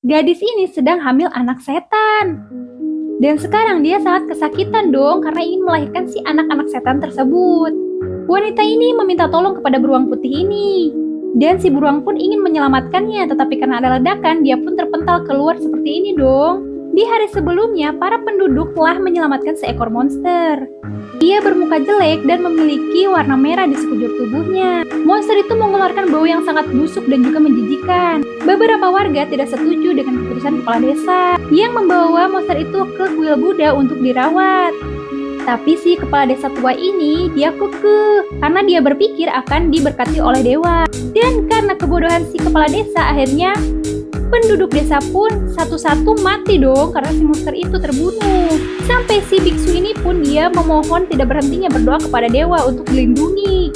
Gadis ini sedang hamil anak setan. Dan sekarang dia sangat kesakitan dong karena ingin melahirkan si anak-anak setan tersebut. Wanita ini meminta tolong kepada beruang putih ini. Dan si beruang pun ingin menyelamatkannya, tetapi karena ada ledakan, dia pun terpental keluar seperti ini dong. Di hari sebelumnya, para penduduk telah menyelamatkan seekor monster. Dia bermuka jelek dan memiliki warna merah di sekujur tubuhnya. Monster itu mengeluarkan bau yang sangat busuk dan juga menjijikan. Beberapa warga tidak setuju dengan keputusan kepala desa yang membawa monster itu ke kuil Buddha untuk dirawat. Tapi si kepala desa tua ini dia kekeh karena dia berpikir akan diberkati oleh dewa. Dan karena kebodohan si kepala desa, akhirnya penduduk desa pun satu-satu mati dong karena si monster itu terbunuh. Sampai si biksu ini pun dia memohon tidak berhentinya berdoa kepada dewa untuk dilindungi.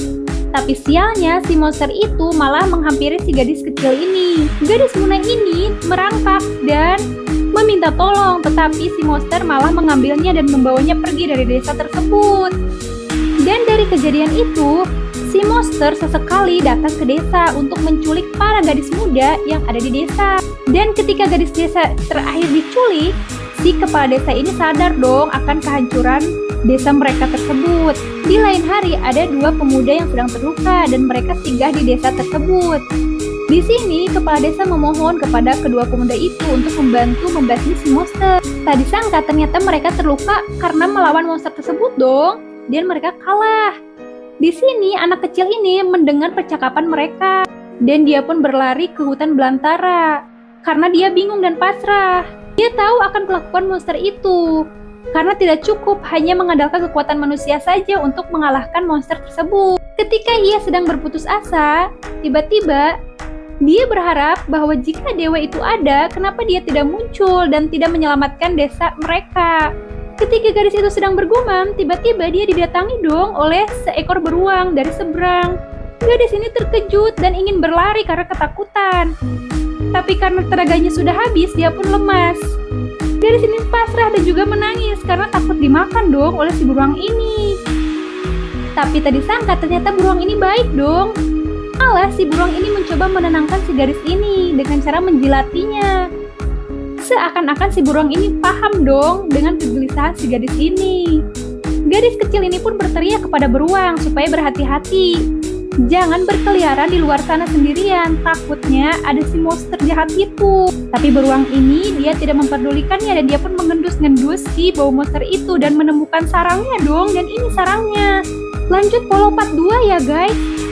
Tapi sialnya si monster itu malah menghampiri si gadis kecil ini. Gadis muna ini merangkak dan meminta tolong, tetapi si monster malah mengambilnya dan membawanya pergi dari desa tersebut. Dan dari kejadian itu, si monster sesekali datang ke desa untuk menculik para gadis muda yang ada di desa. Dan ketika gadis desa terakhir diculik, si kepala desa ini sadar dong akan kehancuran desa mereka tersebut. Di lain hari ada dua pemuda yang sedang terluka dan mereka singgah di desa tersebut. Di sini kepala desa memohon kepada kedua pemuda itu untuk membantu membasmi si monster. Tak disangka ternyata mereka terluka karena melawan monster tersebut dong, dan mereka kalah. Di sini anak kecil ini mendengar percakapan mereka dan dia pun berlari ke hutan belantara karena dia bingung dan pasrah. Dia tahu akan kelakuan monster itu karena tidak cukup hanya mengandalkan kekuatan manusia saja untuk mengalahkan monster tersebut. Ketika ia sedang berputus asa, tiba-tiba dia berharap bahwa jika dewa itu ada, kenapa dia tidak muncul dan tidak menyelamatkan desa mereka. Ketika gadis itu sedang bergumam, tiba-tiba dia didatangi dong oleh seekor beruang dari seberang. Gadis ini terkejut dan ingin berlari karena ketakutan. Tapi karena tenaganya sudah habis, dia pun lemas. Gadis ini pasrah dan juga menangis karena takut dimakan dong oleh si beruang ini. Tapi tak disangka ternyata beruang ini baik dong. Malah si beruang ini mencoba menenangkan si gadis ini dengan cara menjilatinya. Seakan-akan si beruang ini paham dong dengan kegelisahan si gadis ini. Gadis kecil ini pun berteriak kepada beruang supaya berhati-hati. Jangan berkeliaran di luar sana sendirian, takutnya ada si monster jahat itu. Tapi beruang ini dia tidak memperdulikannya dan dia pun mengendus-ngendus si bau monster itu dan menemukan sarangnya dong, dan ini sarangnya. Lanjut polo part 2 ya guys.